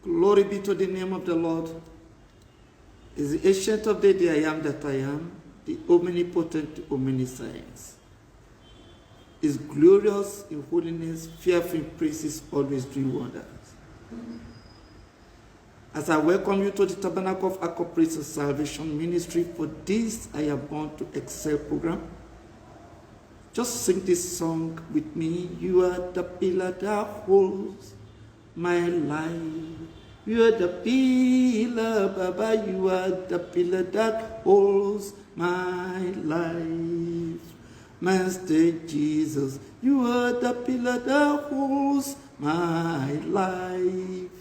Glory be to the name of the Lord. Is the ancient of days, the I am that I am, the omnipotent, the omniscience. Is glorious in holiness, fearful in praises, always doing wonders. As I welcome you to the Tabernacle of Accord Praise and Salvation Ministry for this I am born to excel program, just sing this song with me. You are the pillar that holds my life. You are the pillar, Baba. You are the pillar that holds my life. Master Jesus, you are the pillar that holds my life.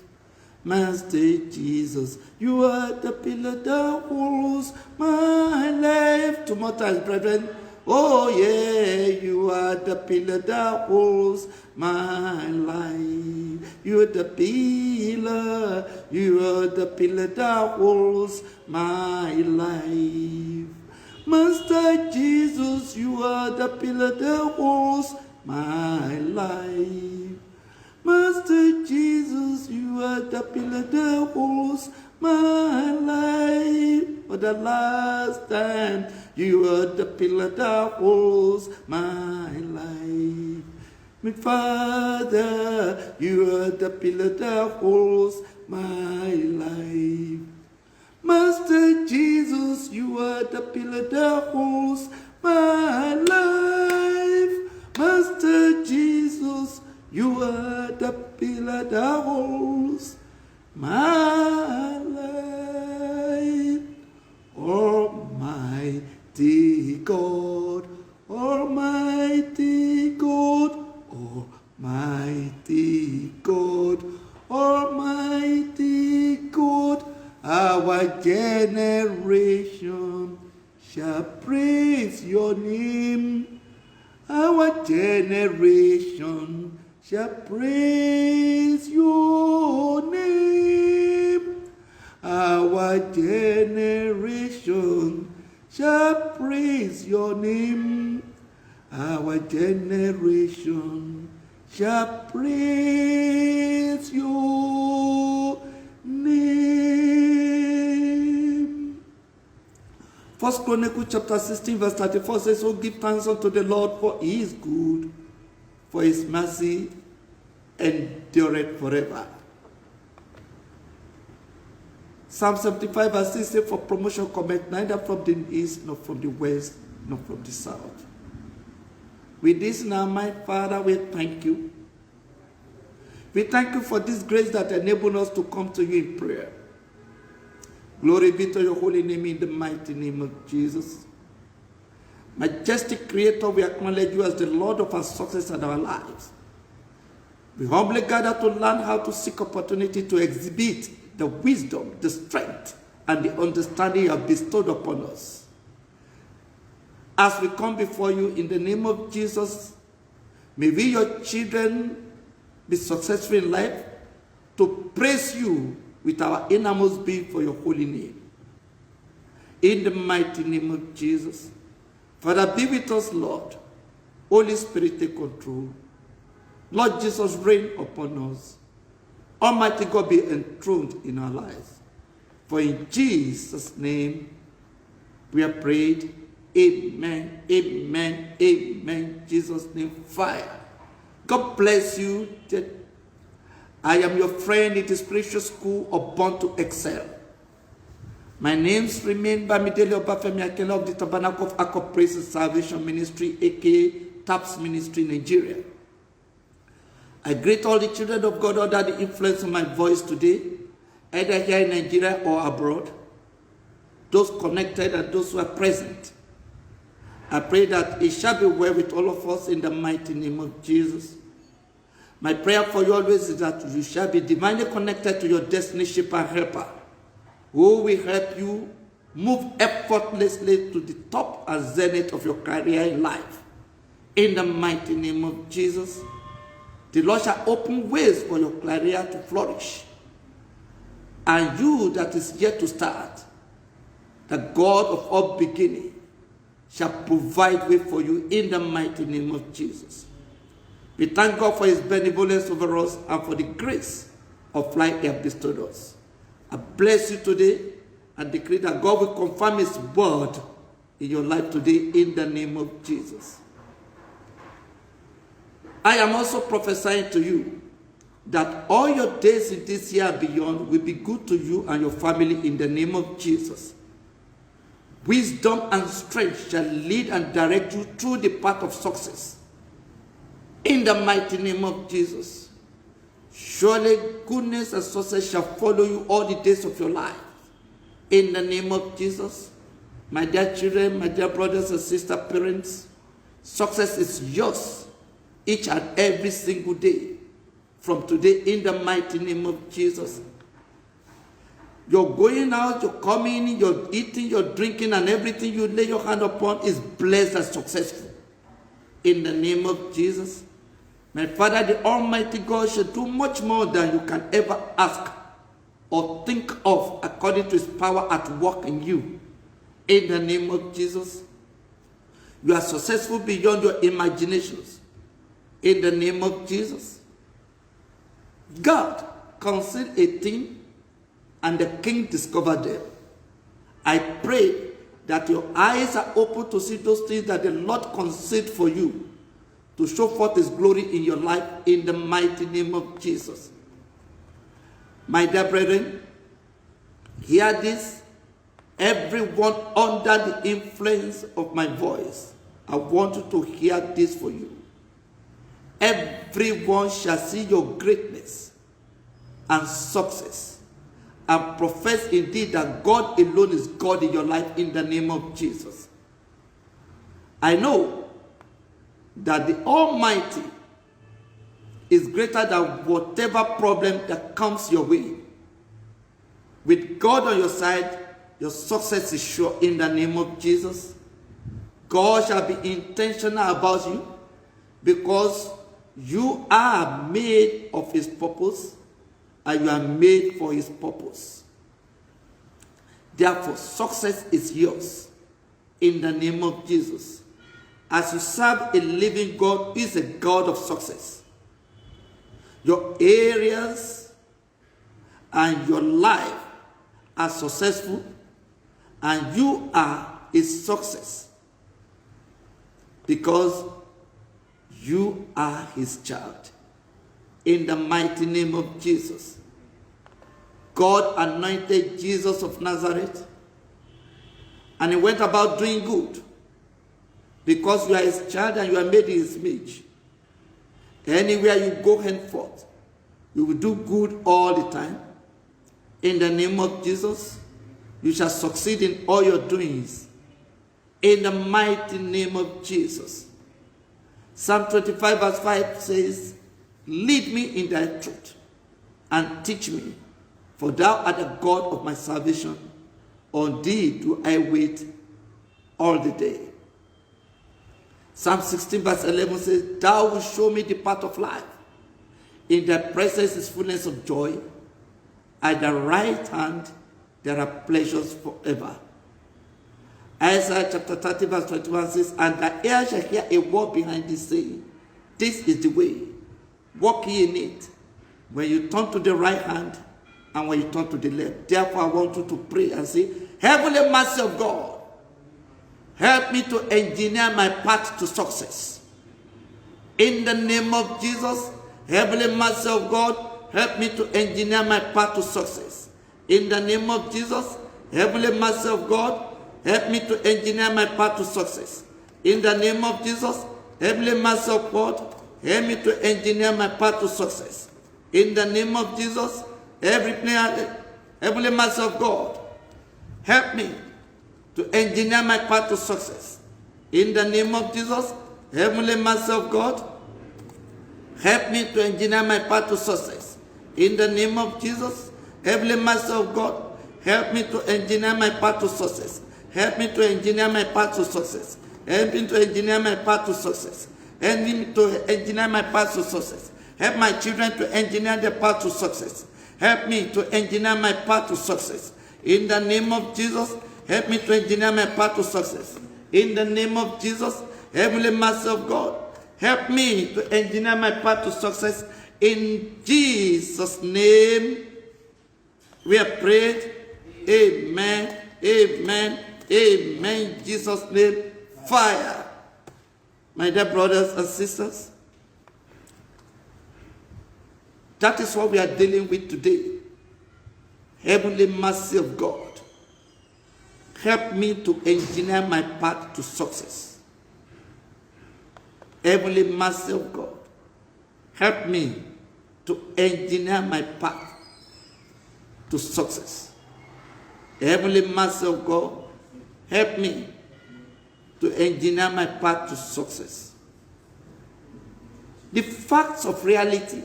Master Jesus, you are the pillar that holds my life. Two more times, brethren. Oh yeah, you are the pillar that holds my life. You are the pillar, you are the pillar that holds my life. Master Jesus, you are the pillar that holds my life. Master Jesus, you are the pillar that holds my life. For the last time, you are the pillar that holds my life. My Father, you are the pillar that holds my life. Master Jesus, you are the pillar that holds my life. Master Jesus, you are the pillar that holds my life. Almighty God, Almighty God, Almighty God, Almighty God, our generation shall praise your name. Our generation shall praise your name. Our generation shall praise your name. Our generation shall praise your name. First Chronicles chapter 16 verse 34 says, "Oh, give thanks unto the Lord, for he is good, for his mercy endureth forever." Psalm 75 verse 6 says, "For promotion cometh neither from the east, nor from the west, nor from the south." With this in our mind, Father, we thank you. We thank you for this grace that enables us to come to you in prayer. Glory be to your holy name in the mighty name of Jesus. Majestic Creator, we acknowledge you as the Lord of our success and our lives. We humbly gather to learn how to seek opportunity to exhibit the wisdom, the strength, and the understanding you have bestowed upon us. As we come before you in the name of Jesus, may we, your children, be successful in life to praise you with our innermost being for your holy name. In the mighty name of Jesus. Father, be with us, Lord. Holy Spirit, take control. Lord Jesus, reign upon us. Almighty God, be enthroned in our lives. For in Jesus' name we have prayed. Amen, amen, amen. Jesus' name, fire. God bless you. I am your friend in the spiritual school of Born to Excel. My names remain Bamidele Obafemi Akela of the Tabernacle of Accord Praise and Salvation Ministry, aka TAPS Ministry, Nigeria. I greet all the children of God under the influence of my voice today, either here in Nigeria or abroad, those connected and those who are present. I pray that it shall be well with all of us in the mighty name of Jesus. My prayer for you always is that you shall be divinely connected to your destiny shipper and helper, who will help you move effortlessly to the top and zenith of your career in life. In the mighty name of Jesus, the Lord shall open ways for your career to flourish. And you that is yet to start, the God of all beginning shall provide way for you in the mighty name of Jesus. We thank God for his benevolence over us and for the grace of life He has bestowed us. I bless you today and decree that God will confirm His word in your life today in the name of Jesus. I am also prophesying to you that all your days in this year and beyond will be good to you and your family in the name of Jesus. Wisdom and strength shall lead and direct you through the path of success. In the mighty name of Jesus. Surely goodness and success shall follow you all the days of your life. In the name of Jesus. My dear children, my dear brothers and sister parents, success is yours each and every single day. From today, in the mighty name of Jesus. You're going out, you're coming in, you're eating, you're drinking, and everything you lay your hand upon is blessed and successful. In the name of Jesus. My Father, the Almighty God, shall do much more than you can ever ask or think of according to His power at work in you. In the name of Jesus. You are successful beyond your imaginations. In the name of Jesus. God concealed a thing and the king discovered them. I pray that your eyes are open to see those things that the Lord concealed for you to show forth His glory in your life in the mighty name of Jesus. My dear brethren, hear this. Everyone under the influence of my voice, I want you to hear this for you. Everyone shall see your greatness and success and profess indeed that God alone is God in your life in the name of Jesus. I know that the Almighty is greater than whatever problem that comes your way. With God on your side, your success is sure in the name of Jesus. God shall be intentional about you because you are made of His purpose and you are made for His purpose. Therefore, success is yours in the name of Jesus. As you serve a living God who is a God of success, your areas and your life are successful and you are His success because you are His child. In the mighty name of Jesus. God anointed Jesus of Nazareth and He went about doing good because you are His child and you are made in His image. Anywhere you go henceforth, you will do good all the time. In the name of Jesus, you shall succeed in all your doings. In the mighty name of Jesus. Psalm 25 verse 5 says, lead me in thy truth and teach me, for thou art the God of my salvation. On thee do I wait all the day. Psalm 16 verse 11 says, thou wilt show me the path of life. In thy presence is fullness of joy. At the right hand there are pleasures forever. Isaiah chapter 30 verse 21 says, and the ear shall hear a word behind thee saying, this is the way, walk ye in it, when you turn to the right hand and when you turn to the left. Therefore I want you to pray and say, Heavenly Mercy of God, help me to engineer my path to success. In the name of Jesus, Heavenly Mercy of God, help me to engineer my path to success. In the name of Jesus, Heavenly Mercy of God, help me to engineer my path to success. In the name of Jesus, Heavenly Mercy of God, help me to engineer my path to success. In the name of Jesus, Heavenly Mercy of God, help me to engineer my path to success. In the name of Jesus, Heavenly Mercy of God, help me to engineer my path to success. In the name of Jesus, Heavenly Mercy of God, help me to engineer my path to success. Help me to engineer my path to success. Help me to engineer my path to success. Help me to engineer my path to success. Help my children to engineer their path to success. Help me to engineer my path to success. In the name of Jesus, help me to engineer my path to success. In the name of Jesus, Heavenly Mercy of God, help me to engineer my path to success. In Jesus' name, we have prayed. Amen. Amen. Amen. In Jesus' name, fire. My dear brothers and sisters, that is what we are dealing with today. Heavenly mercy of God, help me to engineer my path to success. Heavenly mercy of God, help me to engineer my path to success. Heavenly mercy of God, help me to engineer my path to success. The facts of reality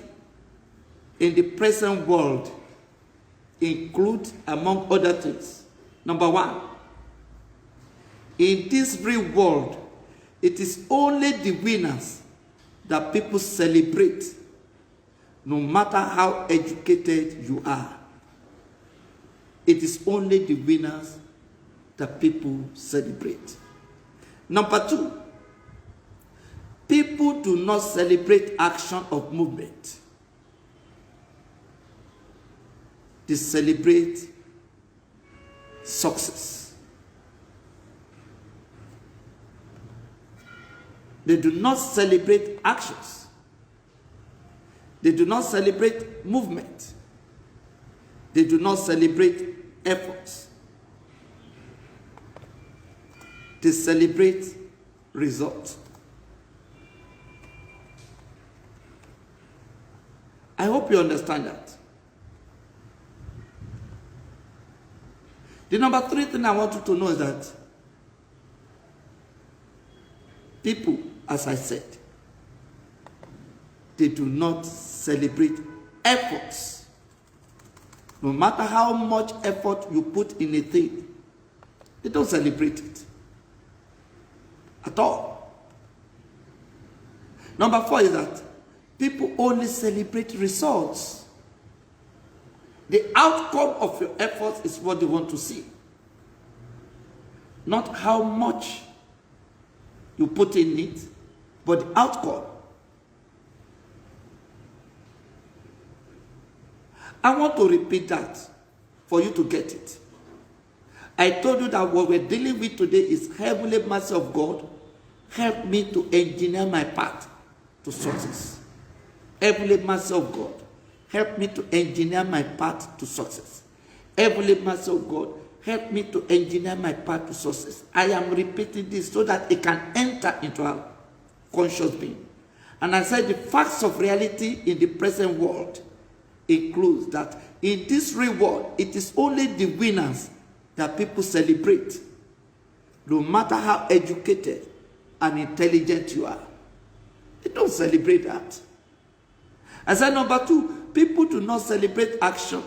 in the present world include, among other things, number one, in this real world, it is only the winners that people celebrate, no matter how educated you are. It is only the winners that people celebrate. Number two, people do not celebrate action of movement. They celebrate success. They do not celebrate actions. They do not celebrate movement. They do not celebrate efforts. They celebrate results. I hope you understand that. The number three thing I want you to know is that people, as I said, they do not celebrate efforts. No matter how much effort you put in a thing, they don't celebrate it at all. Number four is that people only celebrate results. The outcome of your efforts is what they want to see, not how much you put in it, but the outcome. I want to repeat that for you to get it. I told you that what we're dealing with today is heavenly mercy of God. Help me to engineer my path to success. Heavenly mercy of God, help me to engineer my path to success. Heavenly mercy of God, help me to engineer my path to success. I am repeating this so that it can enter into our conscious being. And I said the facts of reality in the present world includes that in this real world, it is only the winners that people celebrate, no matter how educated and intelligent you are. They don't celebrate that. I said number two, people do not celebrate action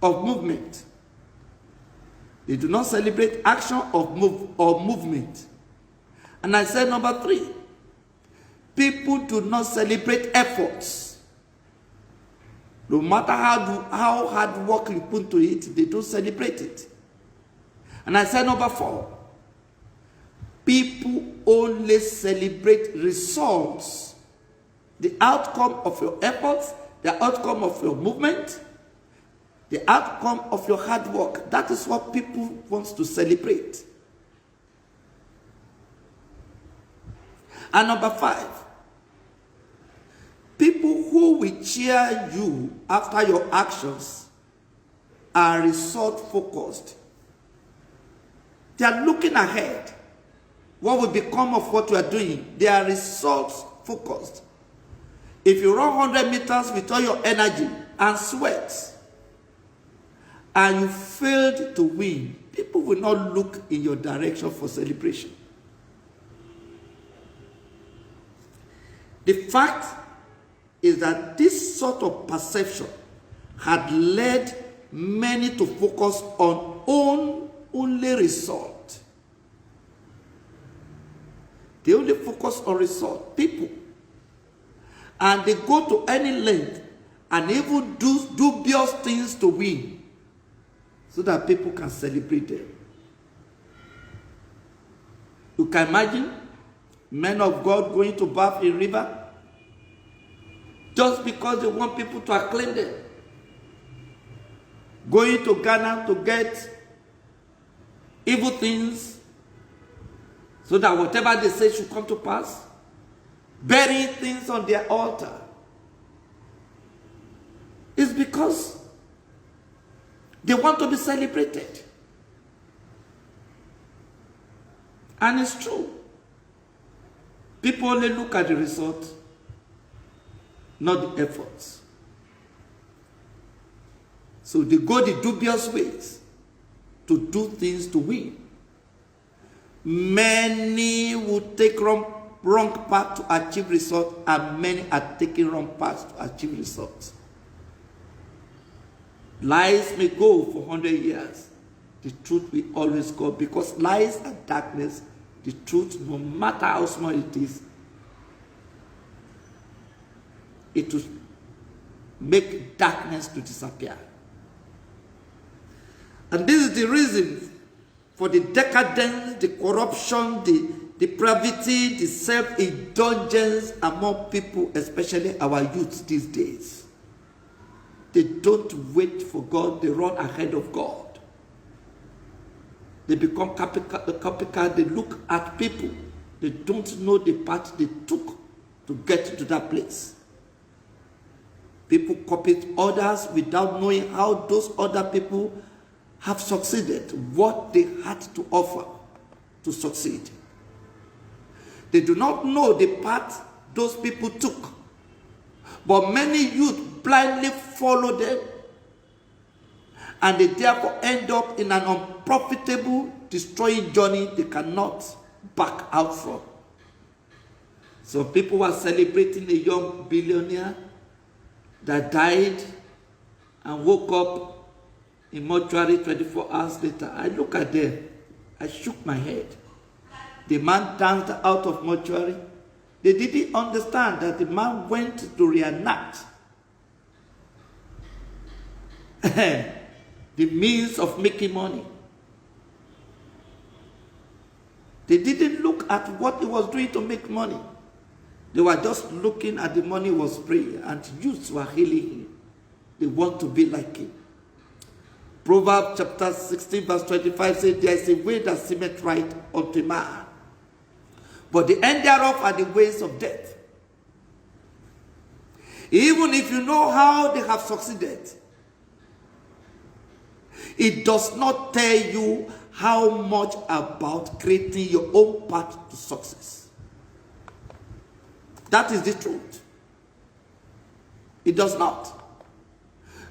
of movement. They do not celebrate action of movement. And I said number three, people do not celebrate efforts. No matter how hard work you put to it, they don't celebrate it. And I said number four, people only celebrate results. The outcome of your efforts, the outcome of your movement, the outcome of your hard work. That is what people want to celebrate. And number five, people who will cheer you after your actions are result focused. They are looking ahead. What will become of what you are doing? They are results focused. If you run 100 meters with all your energy and sweat, and you failed to win, people will not look in your direction for celebration. The fact is that this sort of perception had led many to focus on only result. They only focus on result. People. And they go to any length and even do dubious things to win so that people can celebrate them. You can imagine men of God going to bath in river just because they want people to acclaim them. Going to Ghana to get evil things so that whatever they say should come to pass. Burying things on their altar. It's because they want to be celebrated. And it's true. People only look at the result, not the efforts. So they go the dubious ways to do things to win. Many will take wrong path to achieve results, and many are taking wrong paths to achieve results. Lies may go for 100 years. The truth will always go, because lies and darkness, the truth, no matter how small it is, it will make darkness to disappear. And this is the reason for the decadence, the corruption, the depravity, the self-indulgence among people, especially our youth these days. They don't wait for God, they run ahead of God. They become copycat, they look at people. They don't know the path they took to get to that place. People copy others without knowing how those other people have succeeded, what they had to offer to succeed. They do not know the path those people took. But many youth blindly follow them, and they therefore end up in an unprofitable, destroying journey they cannot back out from. Some people were celebrating a young billionaire that died and woke up in mortuary 24 hours later. I look at them, I shook my head. The man danced out of mortuary. They didn't understand that the man went to reenact the means of making money. They didn't look at what he was doing to make money. They were just looking at the money was free, and youths were hailing him. They want to be like him. Proverbs chapter 16 verse 25 says, there is a way that seemeth right unto man, but the end thereof are the ways of death. Even if you know how they have succeeded, it does not tell you how much about creating your own path to success. That is the truth. It does not.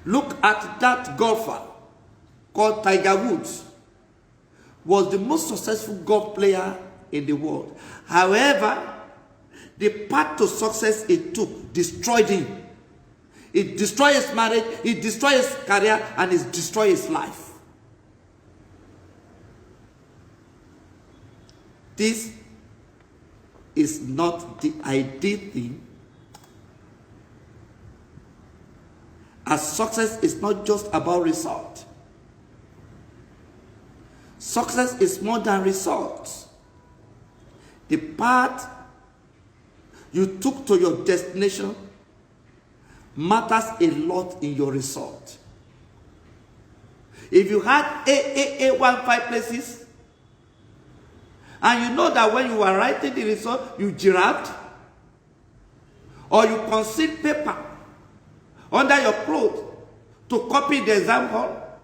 Look at that golfer called Tiger Woods. Was the most successful golf player in the world. However, the path to success it took destroyed him. It destroyed his marriage, it destroyed his career, and it destroyed his life. This is not the ideal thing. As success is not just about result. Success is more than results. The path you took to your destination matters a lot in your result. If you had 15 places, and you know that when you were writing the result, you giraffed, or you concealed paper under your clothes to copy the exam hall,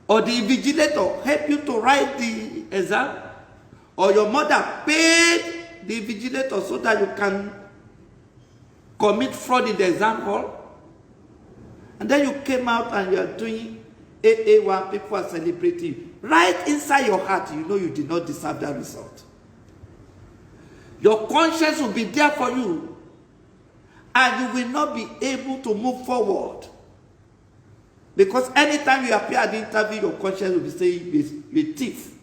or the invigilator helped you to write the exam, or your mother paid the invigilator so that you can commit fraud in the exam hall, and then you came out and you are doing AA1, people are celebrating. Right inside your heart, you know you did not deserve that result. Your conscience will be there for you, and you will not be able to move forward. Because anytime you appear at the interview, your conscience will be saying, you're a thief.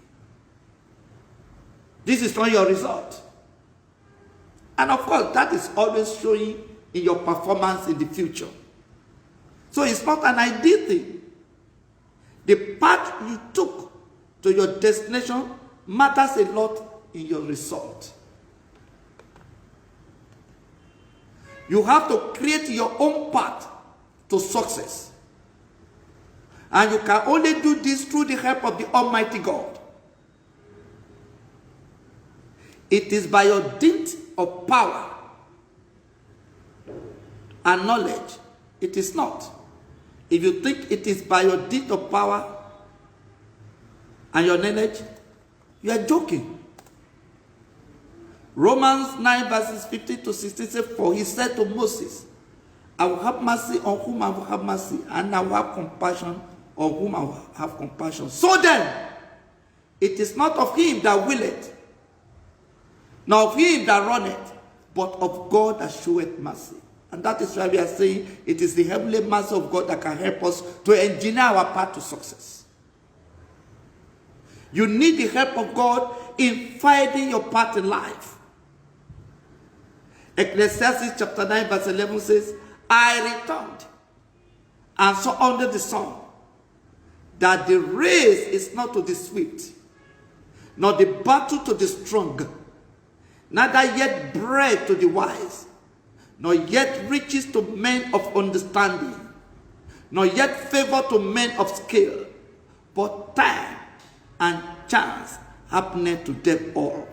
This is not your result. And of course, that is always showing in your performance in the future. So it's not an ideal thing. The path you took to your destination matters a lot in your result. You have to create your own path to success. And you can only do this through the help of the Almighty God. It is by your dint of power and knowledge. It is not. If you think it is by your dint of power and your knowledge, you are joking. Romans 9 verses 15 to 16 says, for he said to Moses, I will have mercy on whom I will have mercy, and I will have compassion on whom I will have compassion. So then, it is not of him that willeth, nor of him that runneth, but of God that showeth mercy. And that is why we are saying it is the heavenly mercy of God that can help us to engineer our path to success. You need the help of God in finding your path in life. Ecclesiastes chapter 9 verse 11 says, I returned and saw under the sun that the race is not to the swift, nor the battle to the strong, neither yet bread to the wise, nor yet riches to men of understanding, nor yet favor to men of skill, but time and chance happeneth to them all.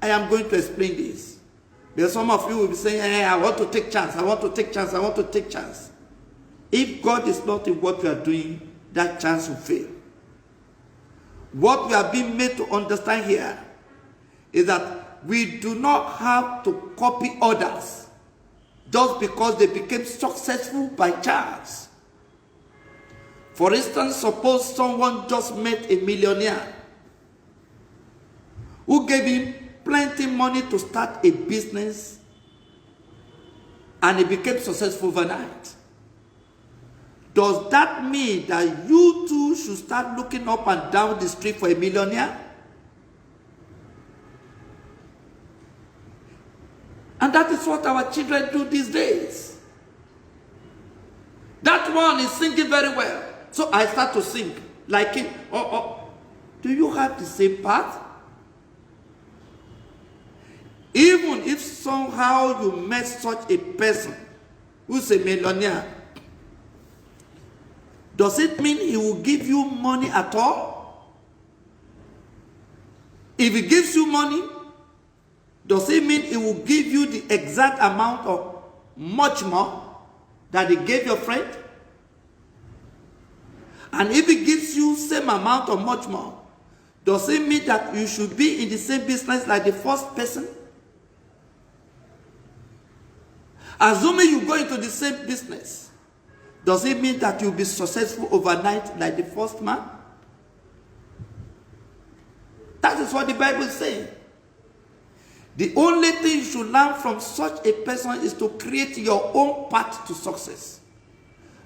I am going to explain this. Because some of you will be saying, hey, I want to take chance, I want to take chance, I want to take chance. If God is not in what we are doing, that chance will fail. What we are being made to understand here is that we do not have to copy others just because they became successful by chance. For instance, suppose someone just met a millionaire who gave him plenty money to start a business, and he became successful overnight. Does that mean that you too should start looking up and down the street for a millionaire? And that is what our children do these days. That one is singing very well, so I start to sing like him. Do you have the same path? Even if somehow you met such a person who's a millionaire, does it mean he will give you money at all? If he gives you money, does it mean he will give you the exact amount or much more that he gave your friend? And if he gives you same amount or much more, does it mean that you should be in the same business like the first person? Assuming you go into the same business, does it mean that you'll be successful overnight like the first man? That is what the Bible is saying. The only thing you should learn from such a person is to create your own path to success.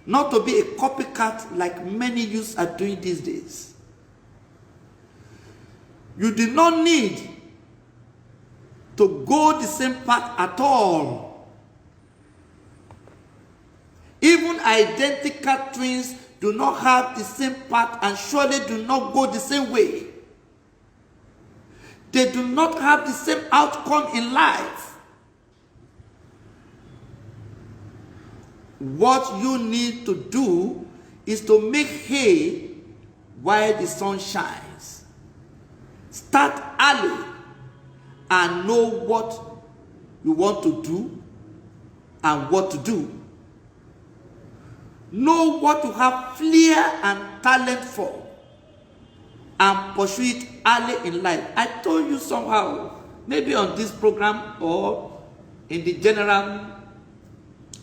Not to be a copycat like many youths are doing these days. You do not need to go the same path at all. Even identical twins do not have the same path and surely do not go the same way. They do not have the same outcome in life. What you need to do is to make hay while the sun shines. Start early and know what you want to do and what to do. Know what you have flair and talent for and pursue it early in life. I told you somehow, maybe on this program or in the general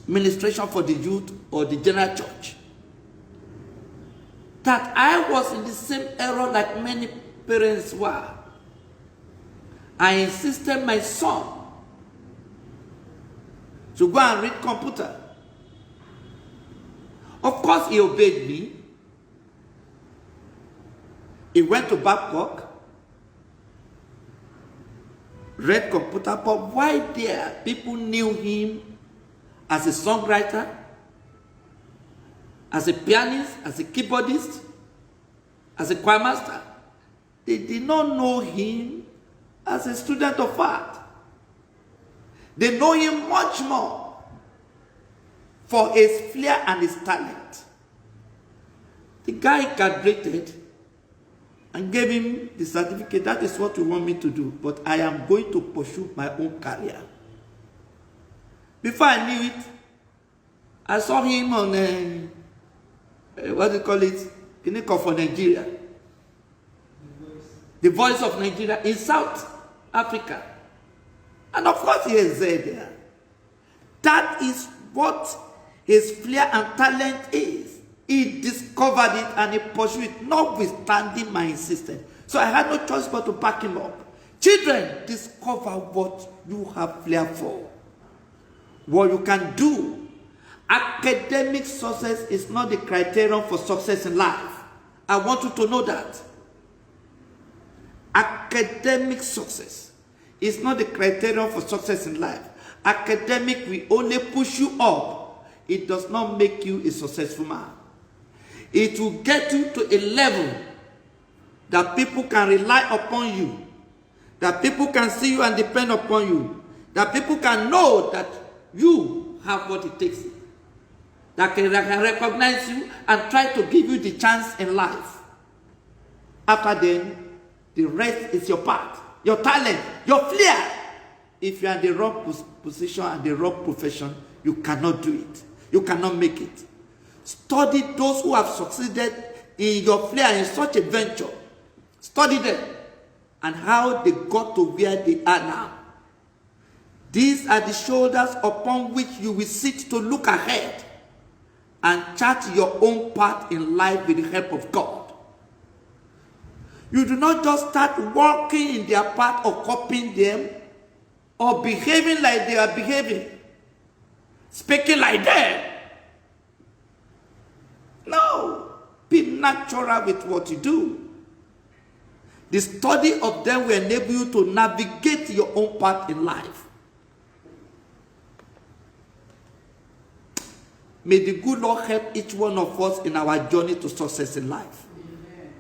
ministration for the youth or the general church, that I was in the same error like many parents were. I insisted my son to go and read computer. Of course, he obeyed me. He went to Babcock, read computer, but why there? People knew him as a songwriter, as a pianist, as a keyboardist, as a choir master. They did not know him as a student of art. They know him much more for his flair and his talent. The guy graduated and gave him the certificate. That is what you want me to do, but I am going to pursue my own career. Before I knew it, I saw him on, what do you call it? Clinical for Nigeria. The Voice of Nigeria in South Africa. And of course he is there. That is what his flair and talent is. He discovered it and he pursued it, notwithstanding my insistence. So I had no choice but to back him up. Children, discover what you have flair for. What you can do. Academic success is not the criterion for success in life. I want you to know that. Academic success is not the criterion for success in life. Academic will only push you up. It does not make you a successful man. It will get you to a level that people can rely upon you, that people can see you and depend upon you, that people can know that you have what it takes, that can recognize you and try to give you the chance in life. After then, the rest is your part, your talent, your flair. If you are in the wrong position and the wrong profession, you cannot do it. You cannot make it. Study those who have succeeded in your flair in such a venture. Study them and how they got to where they are now. These are the shoulders upon which you will sit to look ahead and chart your own path in life with the help of God. You do not just start walking in their path or copying them or behaving like they are behaving, speaking like them. No, be natural with what you do. The study of them will enable you to navigate your own path in life. May the good Lord help each one of us in our journey to success in life. Amen.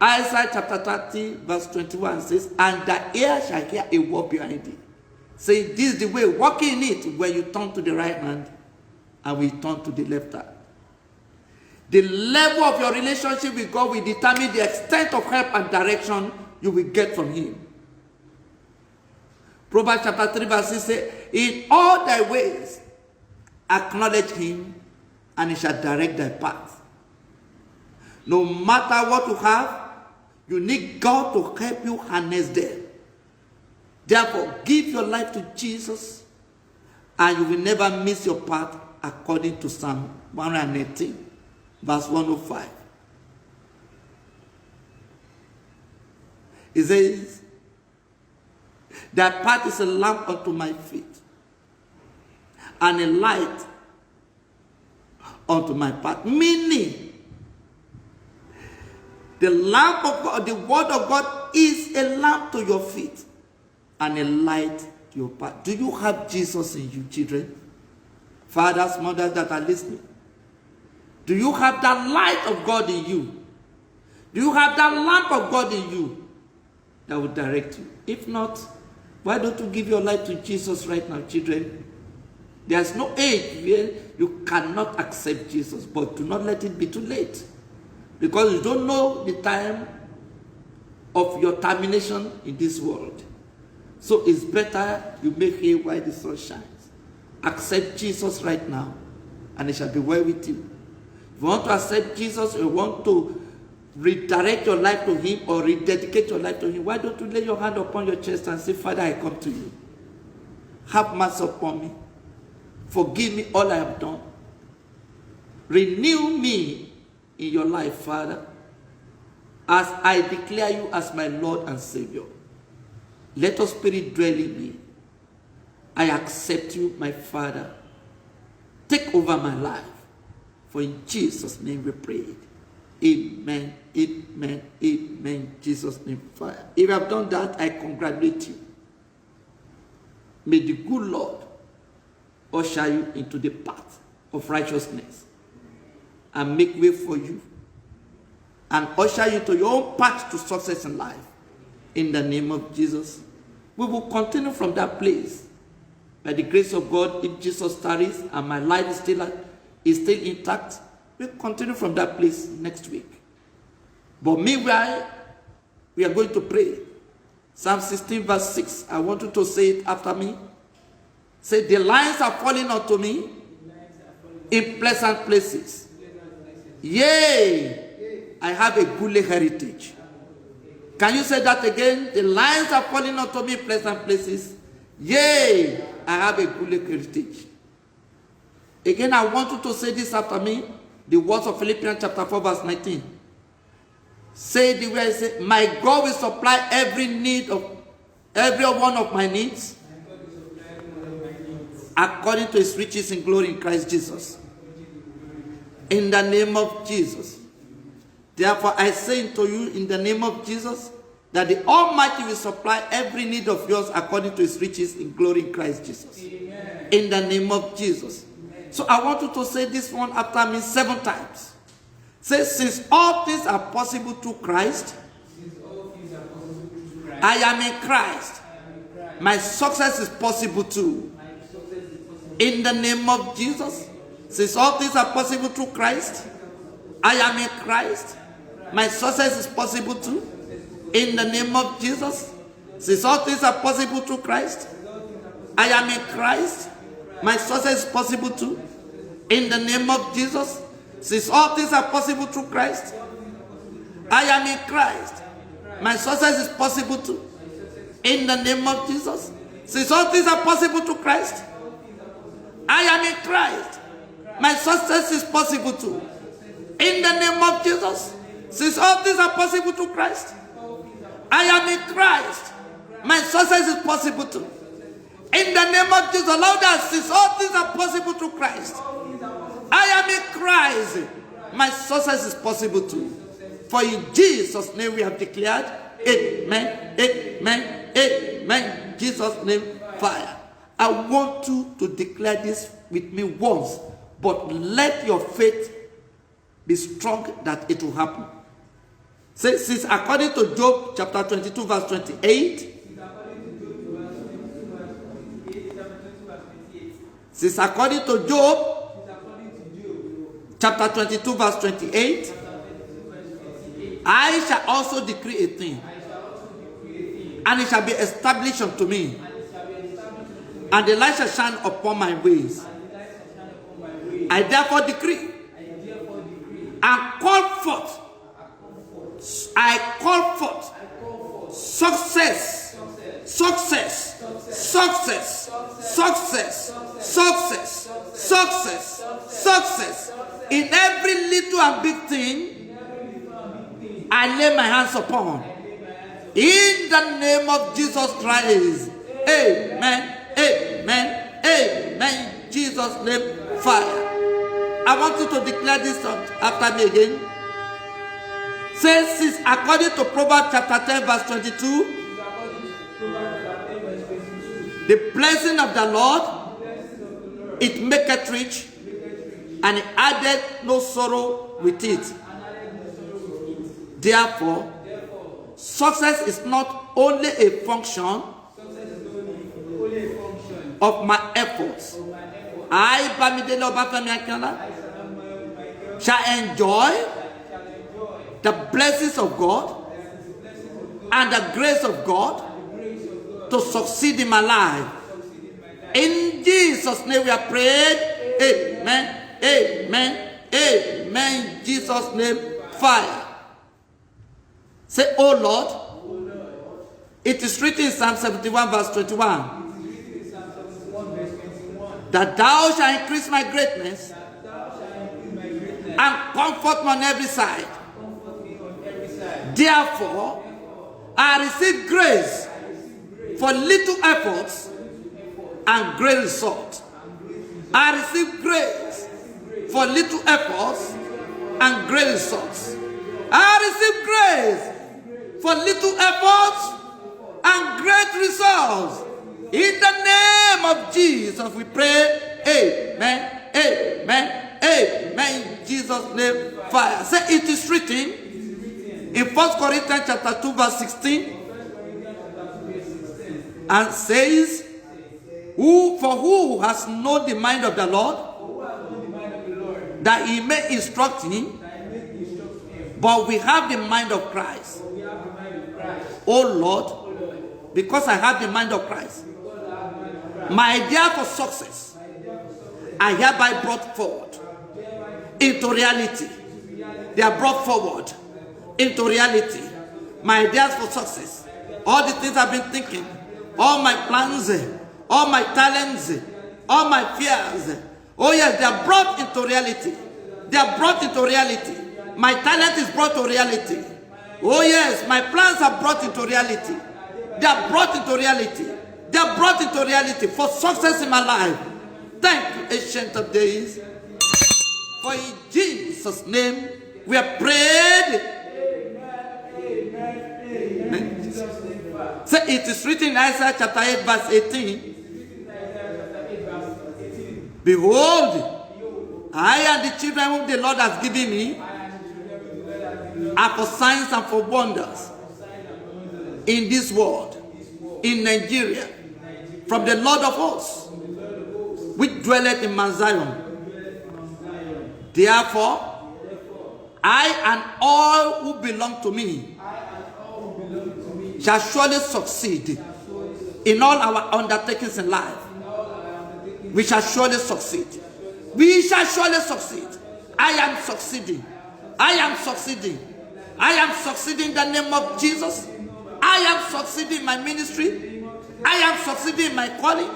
Isaiah chapter 30 verse 21 says, and the ear shall hear a word behind it. Say, this is the way, walk in it when you turn to the right hand and we turn to the left hand. The level of your relationship with God will determine the extent of help and direction you will get from Him. Proverbs chapter 3 verse 6 says, in all thy ways acknowledge Him and He shall direct thy path. No matter what you have, you need God to help you harness them. Therefore, give your life to Jesus and you will never miss your path, according to Psalm 118, verse 105. It says, thy path is a lamp unto my feet, and a light unto my path. Meaning, the lamp of God, the word of God is a lamp to your feet and a light to your path. Do you have Jesus in you, children? Fathers, mothers that are listening. Do you have that light of God in you? Do you have that lamp of God in you that will direct you? If not, why don't you give your life to Jesus right now, children? There's no age where you cannot accept Jesus, but do not let it be too late. Because you don't know the time of your termination in this world. So it's better you make hay while the sun shines. Accept Jesus right now, and it shall be well with you. If you want to accept Jesus, or you want to redirect your life to Him or rededicate your life to Him, why don't you lay your hand upon your chest and say, Father, I come to you. Have mercy upon me. Forgive me all I have done. Renew me in your life, Father, as I declare you as my Lord and Savior. Let your Spirit dwell in me. I accept you, my Father. Take over my life. For in Jesus' name we pray. Amen, amen, amen. In Jesus' name, Father. If you have done that, I congratulate you. May the good Lord usher you into the path of righteousness and make way for you and usher you to your own path to success in life. In the name of Jesus. We will continue from that place By the grace of God, if Jesus tarries and my life is still intact, we'll continue from that place next week. But meanwhile, we are going to pray. Psalm 16 verse 6. I want you to say it after me. Say, the lines are falling unto me in pleasant places. Yea, I have a goodly heritage. Can you say that again? The lines are falling unto me in pleasant places. Yea, I have a goodly heritage. Again, I want you to say this after me. The words of Philippians chapter 4 verse 19. Say the way I say, my God will supply every need of every one of my needs according to his riches in glory in Christ Jesus. In the name of Jesus. Therefore, I say unto you in the name of Jesus that the Almighty will supply every need of yours according to his riches in glory in Christ Jesus. Amen. In the name of Jesus. Amen. So I want you to say this one after me 7 times. Say, since all things are possible through Christ, I am in Christ. My success is possible too. In the name of Jesus, since all things are possible through Christ, I am in Christ. My success is possible too. In the name of Jesus, since all things are possible through Christ, I am in Christ. My success is possible too. In the name of Jesus, since all things are possible through Christ, I am in Christ. My success is possible too. In the name of Jesus, since all things are possible through Christ, I am in Christ. My success is possible too. In the name of Jesus, since all things are possible through Christ, I am in Christ. My success is possible too. In the name of Jesus, allow that since all things are possible through Christ, I am in Christ. My success is possible too. For in Jesus' name we have declared, amen, amen, amen. In Jesus' name, fire. I want you to declare this with me once, but let your faith be strong that it will happen. Say, since according to Job chapter 22 verse 28, since according to Job chapter 22 verse 28, I shall also decree a thing, and it shall be established unto me, and the light shall shine upon my ways. I therefore decree and call forth, I call forth success, success, success, success, success, success, success. In every little and big thing, I lay my hands upon. In the name of Jesus Christ. Amen. Amen. Amen. In Jesus' name, fire. I want you to declare this after me again. Say, since according to Proverbs chapter 10 verse 22, the blessing of the Lord, it maketh rich, and it addeth no sorrow with it. Therefore, success is not only a function of my efforts. I, Bamidele Obafemi Akinola, shall enjoy the blessings of God and the grace of God to succeed in my life. In Jesus' name we are prayed. Amen. Amen. Amen. In Jesus' name, fire. Say, oh Lord, it is written in Psalm 71 verse 21, that thou shalt increase my greatness and comfort me on every side. Therefore, I receive grace for little efforts and great results. I receive grace for little efforts and great results. I receive grace for little efforts and great results. In the name of Jesus we pray. Amen. Amen. Amen. In Jesus' name, fire. Say, it is written in 1 Corinthians chapter 2 verse 16, and says, who has known the mind of the Lord, that he may instruct him, but we have the mind of Christ. Oh Lord, because I have the mind of Christ, my idea for success, I hereby brought forward into reality. They are brought forward into reality. My ideas for success, all the things I've been thinking, all my plans, all my talents, all my fears. Oh yes, they are brought into reality. They are brought into reality. My talent is brought to reality. Oh yes, my plans are brought into reality. They are brought into reality. They are brought into reality for success in my life. Thank you, Ancient of Days. For in Jesus' name we are prayed. Amen. So it is written in Isaiah chapter 8 verse 18. Behold, I and the children whom the Lord has given me are for signs and for wonders in this world, in Nigeria, from the Lord of hosts, which dwelleth in Mount Zion. Therefore, I and all who belong to me shall surely succeed in all our undertakings in life. We shall surely succeed. We shall surely succeed. I am succeeding. I am succeeding. I am succeeding in the name of Jesus. I am succeeding in my ministry. I am succeeding in my calling.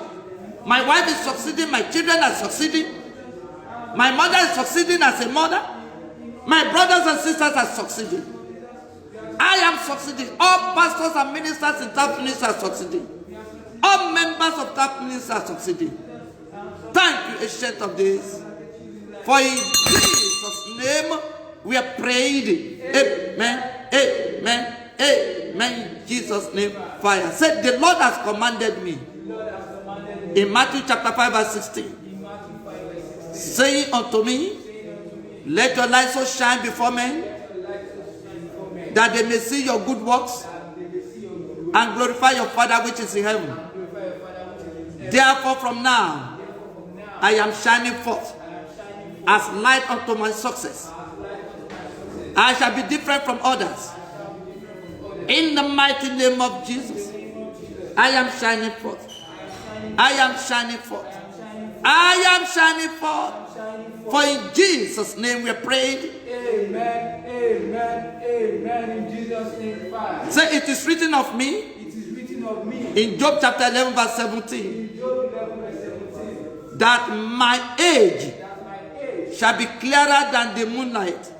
My wife is succeeding. My children are succeeding. My mother is succeeding as a mother. My brothers and sisters are succeeding. I am succeeding. All pastors and ministers in Tap Ministry are succeeding. All members of Tap Ministry are succeeding. Thank you, Ancient of Days. For in Jesus' name we are prayed. Amen. Amen. Amen. In Jesus' name, fire. Said the Lord has commanded me. In Matthew chapter 5 verse 16. Saying unto me, let your light so shine before men, that they may see your good works and glorify your Father which is in heaven. Therefore from now, I am shining forth as light unto my success. I shall be different from others. In the mighty name of Jesus, I am shining forth. I am shining forth. I am shining forth. For in Jesus' name we are prayed. Amen. Amen. Amen. In Jesus' name, Father. Say, it is written of me. It is written of me. In Job chapter 11 verse 17. In Job 11 verse 17. That my age shall be clearer than the moonlight.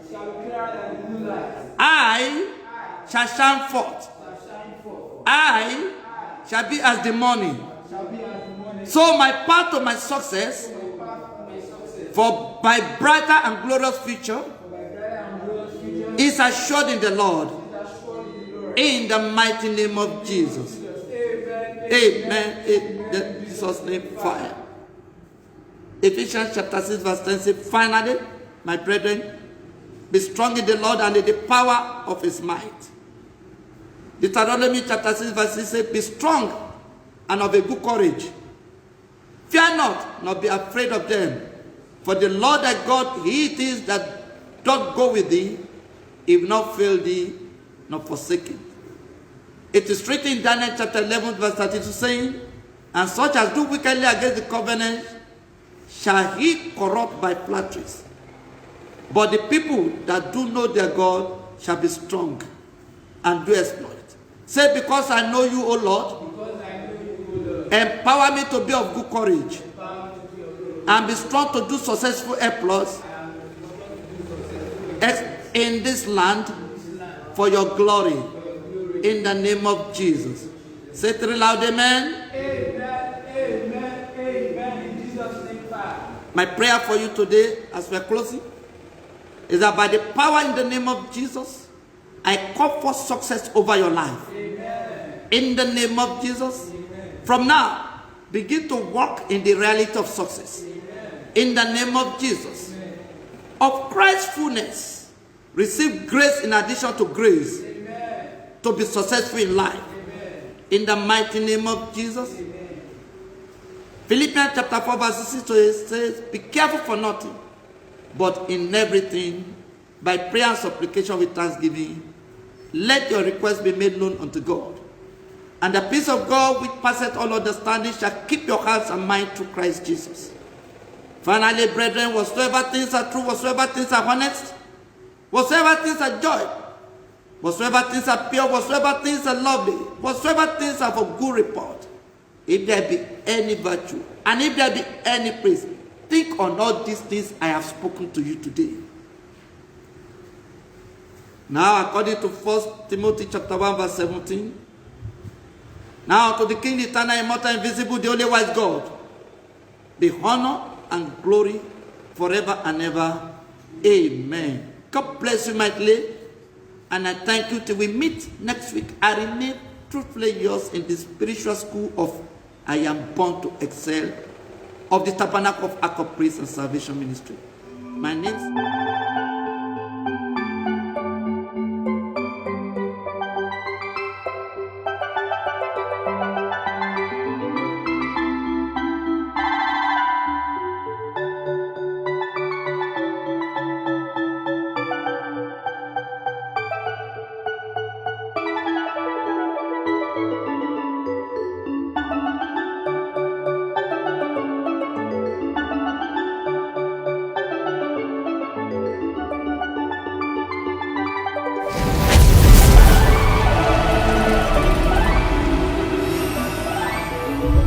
I shall shine forth. I shall be as the morning. So my path to my success, for my brighter and glorious future, is assured in the Lord. In the mighty name of Jesus. Amen. In Jesus' name, fire. Ephesians chapter 6 verse 10 says, finally, my brethren, be strong in the Lord and in the power of his might. Deuteronomy chapter 6 verse 6 says, be strong and of a good courage. Fear not, nor be afraid of them. For the Lord thy God, he it is that doth go with thee, he will not fail thee, nor forsake thee. It is written in Daniel chapter 11 verse 32 saying, and such as do wickedly against the covenant, shall he corrupt by flatteries. But the people that do know their God shall be strong and do exploit. Say, because I know you, O Lord, empower me to be of good courage and be strong to do successful exploits in this land for your glory. In the name of Jesus. Say it loud, amen. Amen. Amen. Amen. In Jesus' name, Father. My prayer for you today, as we're closing, is that by the power in the name of Jesus, I call for success over your life. Amen. In the name of Jesus. Amen. From now, begin to walk in the reality of success. Amen. In the name of Jesus. Amen. Of Christ's fullness, receive grace in addition to grace. Amen. To be successful in life. Amen. In the mighty name of Jesus. Amen. Philippians chapter 4 verse 6 to 8 says, be careful for nothing, but in everything, by prayer and supplication with thanksgiving, let your requests be made known unto God. And the peace of God, which passeth all understanding, shall keep your hearts and mind through Christ Jesus. Finally, brethren, whatsoever things are true, whatsoever things are honest, whatsoever things are joy, whatsoever things are pure, whatsoever things are lovely, whatsoever things are of good report, if there be any virtue, and if there be any praise, think on all these things I have spoken to you today. Now, according to 1 Timothy chapter 1 verse 17, now to the King, the eternal, immortal, invisible, the only wise God, the honor and glory forever and ever. Amen. God bless you mightily, and I thank you till we meet next week. I remain truthfully yours in the spiritual school of I Am Born to Excel of the Tabernacle of Ark of Praise and Salvation Ministry. My name is